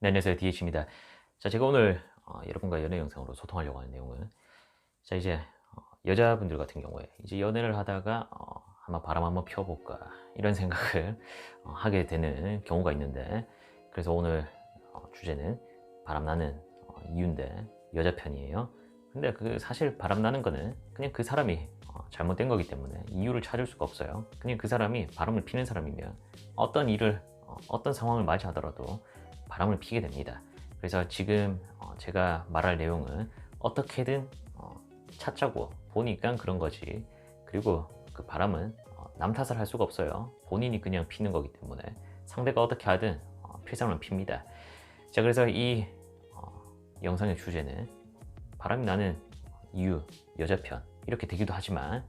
네, 안녕하세요. DH입니다. 자, 제가 오늘 여러분과 연애 영상으로 소통하려고 하는 내용은, 자, 이제 여자분들 같은 경우에 이제 연애를 하다가 한번 바람 한번 펴볼까 이런 생각을 하게 되는 경우가 있는데, 그래서 오늘 주제는 바람 나는 이유인데 여자 편이에요. 근데 그 사실 바람 나는 거는 그냥 그 사람이 잘못된 거기 때문에 이유를 찾을 수가 없어요. 그냥 그 사람이 바람을 피는 사람이면 어떤 일을 어떤 상황을 맞이하더라도 바람을 피게 됩니다. 그래서 지금 제가 말할 내용은 어떻게든 찾자고 보니까 그런 거지, 그리고 그 바람은 남 탓을 할 수가 없어요. 본인이 그냥 피는 거기 때문에 상대가 어떻게 하든 필 사람은 핍니다. 자, 그래서 이 영상의 주제는 바람이 나는 이유, 여자 편 이렇게 되기도 하지만,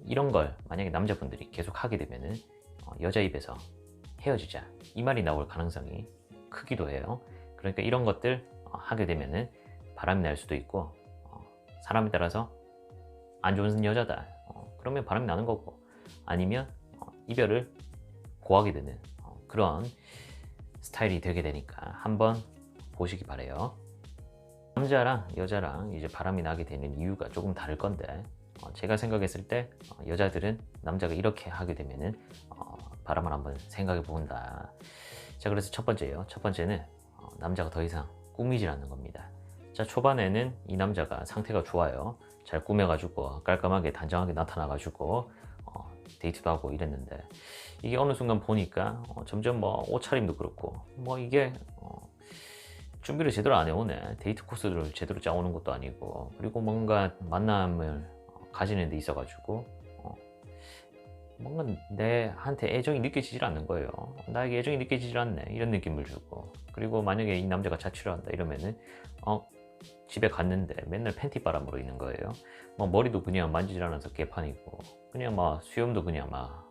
이런 걸 만약에 남자분들이 계속 하게 되면은 여자 입에서 헤어지자 이 말이 나올 가능성이 크기도 해요. 그러니까 이런 것들 하게 되면은 바람이 날 수도 있고, 사람에 따라서 안 좋은 여자다 그러면 바람이 나는 거고, 아니면 이별을 고하게 되는 그런 스타일이 되게 되니까 한번 보시기 바래요. 남자랑 여자랑 이제 바람이 나게 되는 이유가 조금 다를 건데, 제가 생각했을 때 여자들은 남자가 이렇게 하게 되면은 바람을 한번 생각해 본다. 자, 그래서 첫 번째예요. 첫 번째는 남자가 더 이상 꾸미질 않는 겁니다. 자, 초반에는 이 남자가 상태가 좋아요. 잘 꾸며가지고 깔끔하게 단정하게 나타나가지고 데이트도 하고 이랬는데, 이게 어느 순간 보니까 점점 뭐 옷차림도 그렇고 뭐 이게 준비를 제대로 안 해오네. 데이트 코스를 제대로 짜오는 것도 아니고, 그리고 뭔가 만남을 가지는 데 있어가지고 뭔가 내한테 애정이 느껴지질 않는 거예요. 나에게 애정이 느껴지질 않네 이런 느낌을 주고, 그리고 만약에 이 남자가 자취를 한다 이러면은 집에 갔는데 맨날 팬티 바람으로 있는 거예요. 뭐 머리도 그냥 만지질 않아서 개판이고, 그냥 막 수염도 그냥 막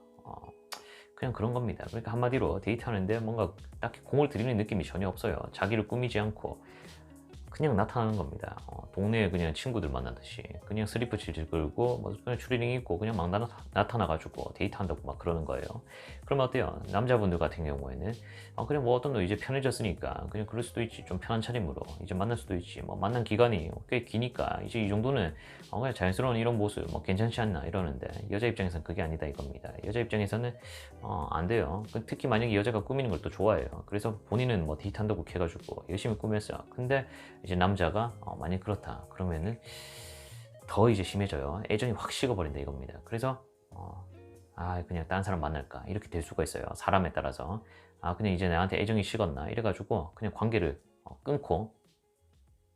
그냥 그런 겁니다. 그러니까 한마디로 데이트하는데 뭔가 딱히 공을 들이는 느낌이 전혀 없어요. 자기를 꾸미지 않고 그냥 나타나는 겁니다. 동네에 그냥 친구들 만나듯이 그냥 스리퍼 질질 끌고 뭐 그냥 추리닝 입고 그냥 막 나타나가지고 데이트한다고 막 그러는 거예요. 그러면 어때요? 남자분들 같은 경우에는 그냥 뭐 어떤 너 이제 편해졌으니까 그냥 그럴 수도 있지, 좀 편한 차림으로 이제 만날 수도 있지, 뭐 만난 기간이 꽤 기니까 이제 이 정도는 그냥 자연스러운 이런 모습 뭐 괜찮지 않나 이러는데, 여자 입장에서는 그게 아니다 이겁니다. 여자 입장에서는 안 돼요. 특히 만약에 여자가 꾸미는 걸 또 좋아해요. 그래서 본인은 뭐 데이트한다고 해가지고 열심히 꾸몄어요. 근데 이제 남자가 만약 그렇다 그러면은 더 이제 심해져요. 애정이 확 식어버린다 이겁니다. 그래서 그냥 다른 사람 만날까 이렇게 될 수가 있어요. 사람에 따라서 그냥 이제 나한테 애정이 식었나 이래가지고 그냥 관계를 끊고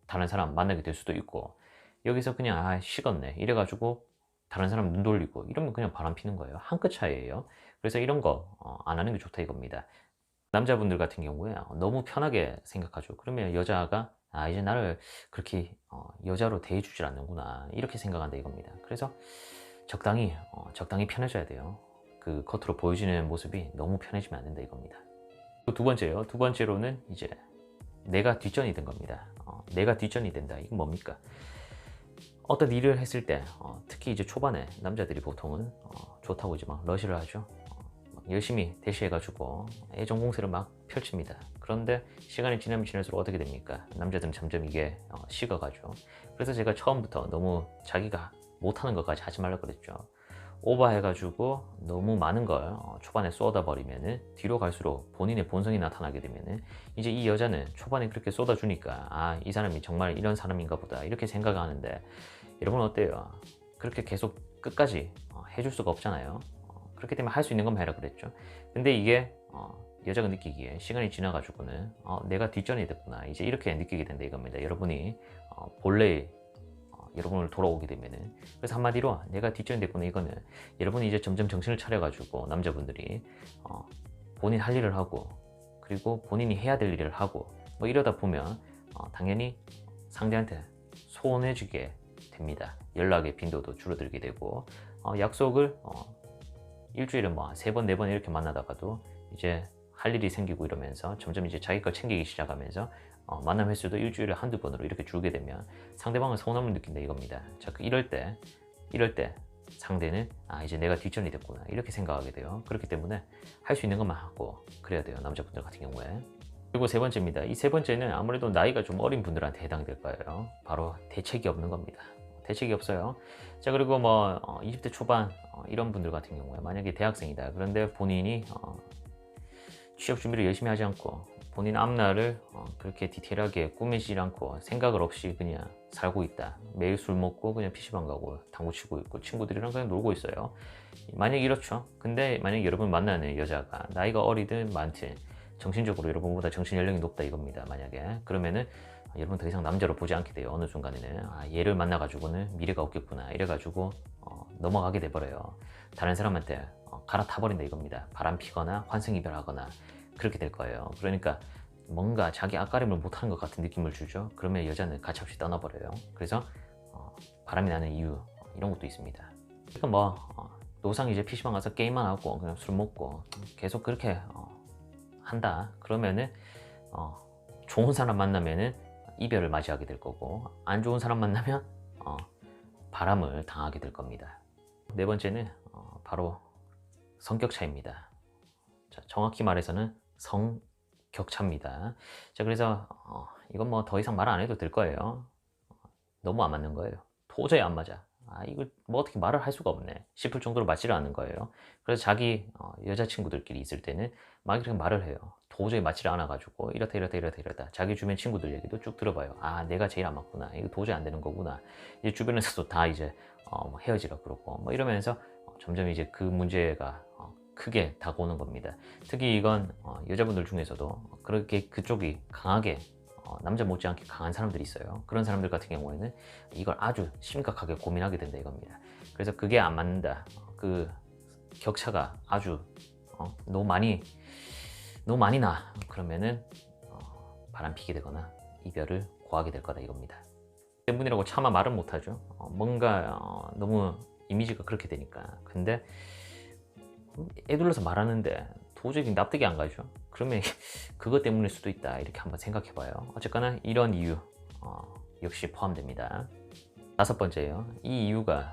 다른 사람 만나게 될 수도 있고, 여기서 그냥 식었네 이래가지고 다른 사람 눈 돌리고 이러면 그냥 바람 피는 거예요. 한 끗 차이예요. 그래서 이런 거 안 하는 게 좋다 이겁니다. 남자분들 같은 경우에 너무 편하게 생각하죠. 그러면 여자가 이제 나를 그렇게 여자로 대해주질 않는구나 이렇게 생각한다 이겁니다. 그래서 적당히 편해져야 돼요. 그 겉으로 보여지는 모습이 너무 편해지면 안 된다 이겁니다. 두 번째요. 두 번째로는 이제 내가 뒷전이 된 겁니다. 내가 뒷전이 된다. 이건 뭡니까? 어떤 일을 했을 때 특히 이제 초반에 남자들이 보통은 좋다고 이제 막 러시를 하죠. 열심히 대시해가지고 애정 공세를 막 펼칩니다. 그런데 시간이 지나면 지날수록 어떻게 됩니까? 남자들은 점점 이게 식어가죠. 그래서 제가 처음부터 너무 자기가 못하는 것까지 하지 말라 그랬죠. 오버해가지고 너무 많은 걸 초반에 쏟아버리면은 뒤로 갈수록 본인의 본성이 나타나게 되면은 이제 이 여자는 초반에 그렇게 쏟아주니까 이 사람이 정말 이런 사람인가 보다 이렇게 생각하는데, 여러분 어때요? 그렇게 계속 끝까지 해줄 수가 없잖아요. 그렇기 때문에 할 수 있는 것만 해라 그랬죠. 근데 이게 여자가 느끼기에 시간이 지나가지고는 내가 뒷전이 됐구나 이제 이렇게 느끼게 된다 이겁니다. 여러분이 본래 여러분을 돌아오게 되면은, 그래서 한마디로 내가 뒷전이 됐구나 이거는 여러분이 이제 점점 정신을 차려가지고 남자분들이 본인 할 일을 하고, 그리고 본인이 해야 될 일을 하고 뭐 이러다 보면 당연히 상대한테 소원해지게 됩니다. 연락의 빈도도 줄어들게 되고, 약속을 일주일에 뭐 3번, 4번 이렇게 만나다가도 이제 할 일이 생기고 이러면서 점점 이제 자기 걸 챙기기 시작하면서 만남 횟수도 일주일에 한두 번으로 이렇게 줄게 되면 상대방은 서운함을 느낀다 이겁니다. 자, 이럴 때 상대는 이제 내가 뒷전이 됐구나 이렇게 생각하게 돼요. 그렇기 때문에 할 수 있는 것만 하고 그래야 돼요. 남자분들 같은 경우에. 그리고 세 번째입니다. 이 세 번째는 아무래도 나이가 좀 어린 분들한테 해당될 거예요. 바로 대책이 없는 겁니다. 대책이 없어요. 자, 그리고 뭐 20대 초반 이런 분들 같은 경우에 만약에 대학생이다. 그런데 본인이 취업 준비를 열심히 하지 않고 본인 앞날을 그렇게 디테일하게 꾸미지 않고 생각을 없이 그냥 살고 있다. 매일 술 먹고 그냥 PC방 가고 당구 치고 있고 친구들이랑 그냥 놀고 있어요. 만약에 이렇죠. 근데 만약에 여러분 만나는 여자가 나이가 어리든 많든 정신적으로 여러분보다 정신 연령이 높다 이겁니다. 만약에 그러면은 여러분 더 이상 남자로 보지 않게 돼요. 어느 순간에는 얘를 만나가지고는 미래가 없겠구나 이래가지고 넘어가게 돼버려요. 다른 사람한테 갈아타버린다 이겁니다. 바람 피거나 환승이별하거나 그렇게 될 거예요. 그러니까 뭔가 자기 앞가림을 못하는 것 같은 느낌을 주죠. 그러면 여자는 가차없이 떠나버려요. 그래서 바람이 나는 이유 이런 것도 있습니다. 그러니까 뭐 노상 이제 PC방 가서 게임만 하고 그냥 술 먹고 계속 그렇게 한다 그러면은 좋은 사람 만나면은 이별을 맞이하게 될 거고 안 좋은 사람 만나면 바람을 당하게 될 겁니다. 네 번째는 바로 성격 차이입니다. 자, 정확히 말해서는 성격차입니다. 자, 그래서 이건 뭐 더 이상 말 안 해도 될 거예요. 너무 안 맞는 거예요. 도저히 안 맞아. 이걸 뭐 어떻게 말을 할 수가 없네 싶을 정도로 맞지를 않는 거예요. 그래서 자기 여자친구들끼리 있을 때는 막 이렇게 말을 해요. 도저히 맞지를 않아 가지고 이렇다 이렇다 이렇다 이렇다 자기 주변 친구들 얘기도 쭉 들어봐요. 내가 제일 안 맞구나, 이거 도저히 안 되는 거구나. 이제 주변에서도 다 이제 뭐 헤어지라 그러고 뭐 이러면서 점점 이제 그 문제가 크게 다가오는 겁니다. 특히 이건 여자분들 중에서도 그렇게 그쪽이 강하게 남자 못지않게 강한 사람들이 있어요. 그런 사람들 같은 경우에는 이걸 아주 심각하게 고민하게 된다 이겁니다. 그래서 그게 안 맞는다. 그 격차가 아주 너무 많이 나. 그러면은 바람 피게 되거나 이별을 고하게 될 거다 이겁니다. 때문이라고 차마 말은 못하죠. 뭔가 너무 이미지가 그렇게 되니까. 근데 애둘러서 말하는데 도저히 납득이 안 가죠. 그러면 그것 때문일 수도 있다 이렇게 한번 생각해 봐요. 어쨌거나 이런 이유 역시 포함됩니다. 다섯 번째예요. 이 이유가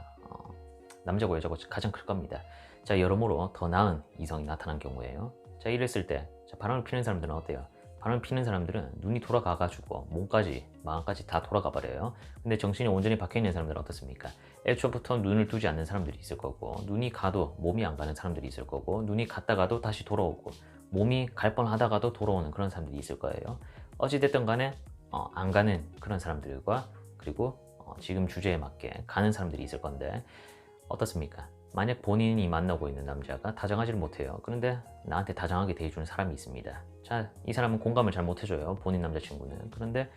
남자고 여자고 가장 클 겁니다. 자, 여러모로 더 나은 이성이 나타난 경우에요. 자, 이랬을 때 바람을 피는 사람들은 어때요? 바람을 피는 사람들은 눈이 돌아가 가지고 몸까지 마음까지 다 돌아가 버려요. 근데 정신이 온전히 박혀 있는 사람들은 어떻습니까? 애초부터 눈을 두지 않는 사람들이 있을 거고, 눈이 가도 몸이 안 가는 사람들이 있을 거고, 눈이 갔다가도 다시 돌아오고 몸이 갈 뻔하다가도 돌아오는 그런 사람들이 있을 거예요. 어찌됐든 간에 안 가는 그런 사람들과 그리고 지금 주제에 맞게 가는 사람들이 있을 건데 어떻습니까? 만약 본인이 만나고 있는 남자가 다정하지를 못해요. 그런데 나한테 다정하게 대해주는 사람이 있습니다. 자, 이 사람은 공감을 잘 못해줘요. 본인 남자친구는. 그런데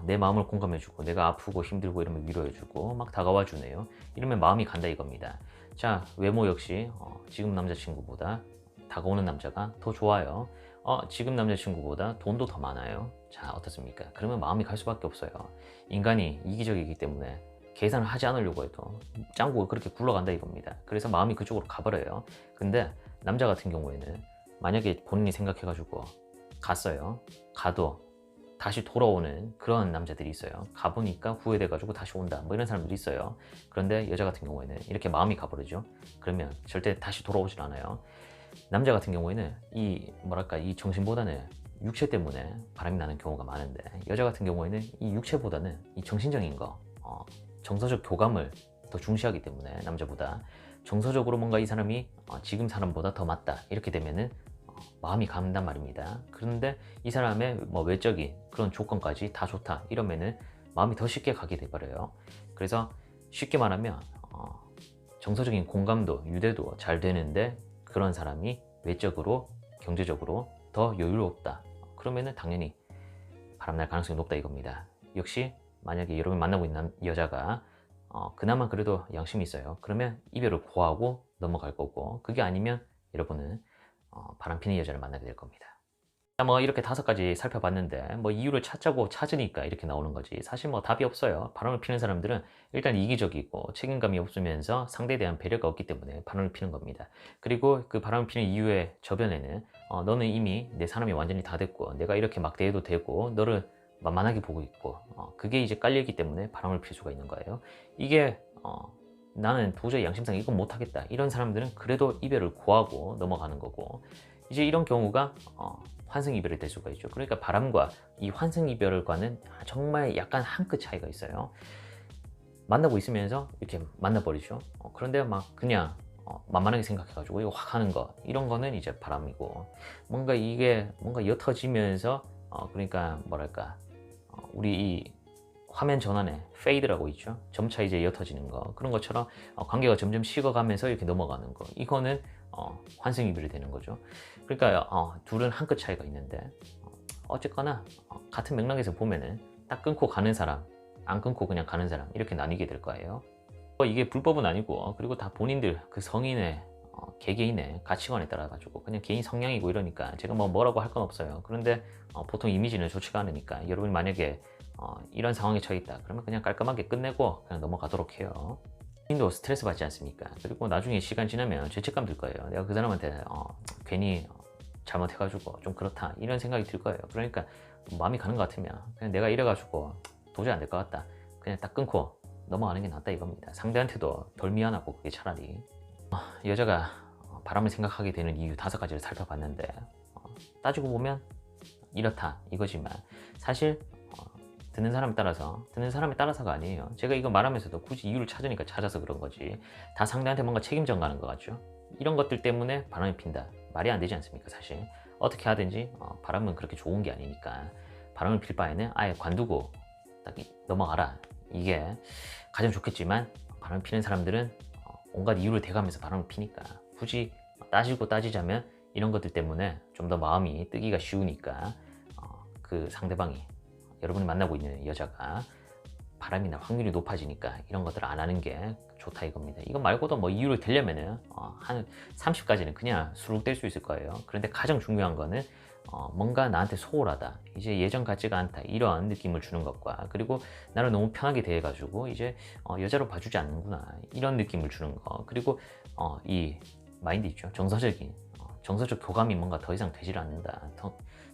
내 마음을 공감해주고 내가 아프고 힘들고 이러면 위로해주고 막 다가와 주네요. 이러면 마음이 간다 이겁니다. 자, 외모 역시 지금 남자친구보다 다가오는 남자가 더 좋아요. 지금 남자친구보다 돈도 더 많아요. 자, 어떻습니까? 그러면 마음이 갈 수밖에 없어요. 인간이 이기적이기 때문에 계산을 하지 않으려고 해도 짱구가 그렇게 굴러간다 이겁니다. 그래서 마음이 그쪽으로 가버려요. 근데 남자 같은 경우에는 만약에 본인이 생각해가지고 갔어요. 가도 다시 돌아오는 그런 남자들이 있어요. 가보니까 후회돼가지고 다시 온다 뭐 이런 사람들이 있어요. 그런데 여자 같은 경우에는 이렇게 마음이 가버리죠. 그러면 절대 다시 돌아오질 않아요. 남자 같은 경우에는 이 정신보다는 육체 때문에 바람이 나는 경우가 많은데 여자 같은 경우에는 이 육체보다는 이 정신적인 거 정서적 교감을 더 중시하기 때문에 남자보다 정서적으로 뭔가 이 사람이 지금 사람보다 더 맞다 이렇게 되면은 마음이 간단 말입니다. 그런데 이 사람의 뭐 외적인 그런 조건까지 다 좋다 이러면은 마음이 더 쉽게 가게 돼버려요. 그래서 쉽게 말하면 정서적인 공감도 유대도 잘 되는데 그런 사람이 외적으로 경제적으로 더 여유롭다 그러면은 당연히 바람날 가능성이 높다 이겁니다. 역시 만약에 여러분 만나고 있는 여자가 그나마 그래도 양심이 있어요. 그러면 이별을 고하고 넘어갈 거고 그게 아니면 여러분은 바람피는 여자를 만나게 될 겁니다. 자, 뭐 이렇게 5가지 살펴봤는데 뭐 이유를 찾자고 찾으니까 이렇게 나오는 거지 사실 뭐 답이 없어요. 바람을 피는 사람들은 일단 이기적이고 책임감이 없으면서 상대에 대한 배려가 없기 때문에 바람을 피는 겁니다. 그리고 그 바람을 피는 이유의 저변에는 너는 이미 내 사람이 완전히 다 됐고 내가 이렇게 막 대해도 되고 너를 만만하게 보고 있고 그게 이제 깔려있기 때문에 바람을 필 수가 있는 거예요. 이게 나는 도저히 양심상 이건 못하겠다 이런 사람들은 그래도 이별을 고하고 넘어가는 거고 이제 이런 경우가 환승 이별이 될 수가 있죠. 그러니까 바람과 이 환승 이별과는 정말 약간 한 끗 차이가 있어요. 만나고 있으면서 이렇게 만나버리죠. 그런데 막 그냥 만만하게 생각해가지고 이거 확 하는 거, 이런 거는 이제 바람이고, 뭔가 이게 뭔가 옅어지면서 그러니까 뭐랄까, 우리 이 화면 전환에 페이드라고 있죠. 점차 이제 옅어지는 거, 그런 것처럼 관계가 점점 식어가면서 이렇게 넘어가는 거, 이거는 환승 이별이 되는 거죠. 그러니까 둘은 한 끗 차이가 있는데, 어쨌거나 같은 맥락에서 보면은 딱 끊고 가는 사람, 안 끊고 그냥 가는 사람, 이렇게 나뉘게 될 거예요. 이게 불법은 아니고, 그리고 다 본인들 그 성인의 개개인의 가치관에 따라 가지고 그냥 개인 성향이고 이러니까 제가 뭐라고 할 건 없어요. 그런데 보통 이미지는 좋지가 않으니까, 여러분이 만약에 이런 상황에 처해 있다 그러면 그냥 깔끔하게 끝내고 그냥 넘어가도록 해요. 본인도 스트레스 받지 않습니까? 그리고 나중에 시간 지나면 죄책감 들 거예요. 내가 그 사람한테 괜히 잘못해가지고 좀 그렇다, 이런 생각이 들 거예요. 그러니까 마음이 가는 것 같으면 그냥 내가 이래가지고 도저히 안 될 것 같다, 그냥 딱 끊고 넘어가는 게 낫다 이겁니다. 상대한테도 덜 미안하고, 그게 차라리. 여자가 바람을 생각하게 되는 이유 5가지를 살펴봤는데, 따지고 보면 이렇다 이거지만, 사실 듣는 사람에 따라서가 아니에요. 제가 이거 말하면서도 굳이 이유를 찾으니까 찾아서 그런 거지, 다 상대한테 뭔가 책임져 가는 것 같죠. 이런 것들 때문에 바람이 핀다, 말이 안 되지 않습니까? 사실 어떻게 하든지 바람은 그렇게 좋은 게 아니니까, 바람을 필 바에는 아예 관두고 딱 넘어가라, 이게 가장 좋겠지만, 바람을 피는 사람들은 온갖 이유를 대가면서 바람을 피니까, 굳이 따지자면 이런 것들 때문에 좀 더 마음이 뜨기가 쉬우니까, 그 상대방이, 여러분이 만나고 있는 여자가 바람이 날 확률이 높아지니까 이런 것들을 안 하는 게 좋다 이겁니다. 이거 말고도 뭐 이유를 대려면은 한 30까지는 그냥 수룩 뗄 수 있을 거예요. 그런데 가장 중요한 거는 뭔가 나한테 소홀하다, 이제 예전 같지가 않다, 이런 느낌을 주는 것과, 그리고 나를 너무 편하게 대해가지고 이제 여자로 봐주지 않는구나, 이런 느낌을 주는 거, 그리고 이 마인드 있죠. 정서적 교감이 뭔가 더 이상 되질 않는다,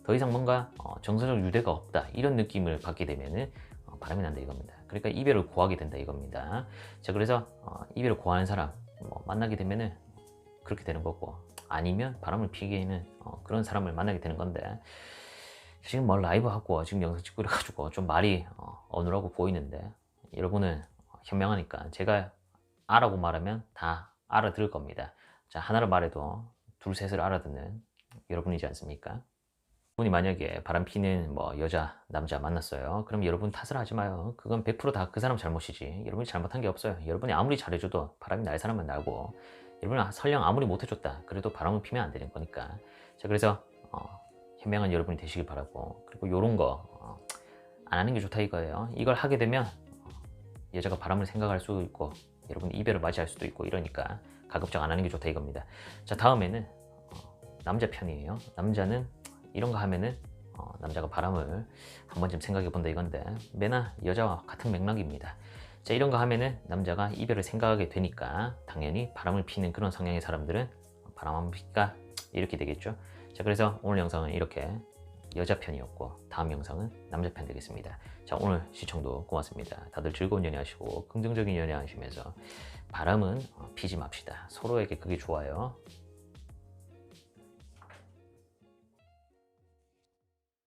더 이상 뭔가 정서적 유대가 없다, 이런 느낌을 받게 되면은 바람이 난다 이겁니다. 그러니까 이별을 고하게 된다 이겁니다. 자, 그래서 이별을 고하는 사람 만나게 되면은 그렇게 되는 거고, 아니면 바람을 피기에는 그런 사람을 만나게 되는 건데, 지금 뭐 라이브 하고 지금 영상 찍고 이래가지고 좀 말이 어눌하고 보이는데, 여러분은 현명하니까 제가 아라고 말하면 다 알아들을 겁니다. 자, 하나를 말해도 둘 셋을 알아듣는 여러분이지 않습니까? 분이 만약에 바람 피는 여자, 남자 만났어요. 그럼 여러분 탓을 하지 마요. 그건 100% 다 그 사람 잘못이지, 여러분이 잘못한 게 없어요. 여러분이 아무리 잘해줘도 바람이 날 사람은 날고, 여러분이 설령 아무리 못해줬다 그래도 바람을 피면 안 되는 거니까. 자, 그래서 현명한 여러분이 되시길 바라고, 그리고 요런 거 안 하는 게 좋다 이거예요. 이걸 하게 되면 여자가 바람을 생각할 수도 있고, 여러분이 이별을 맞이할 수도 있고, 이러니까 가급적 안 하는 게 좋다 이겁니다. 자, 다음에는 남자 편이에요. 남자는 이런 거 하면은 남자가 바람을 한 번쯤 생각해 본다 이건데, 매나 여자와 같은 맥락입니다. 자, 이런 거 하면은 남자가 이별을 생각하게 되니까 당연히 바람을 피는 그런 성향의 사람들은 바람 한번 필까, 이렇게 되겠죠. 자, 그래서 오늘 영상은 이렇게 여자 편이었고, 다음 영상은 남자 편 되겠습니다. 자, 오늘 시청도 고맙습니다. 다들 즐거운 연애 하시고 긍정적인 연애 하시면서 바람은 피지 맙시다. 서로에게 그게 좋아요.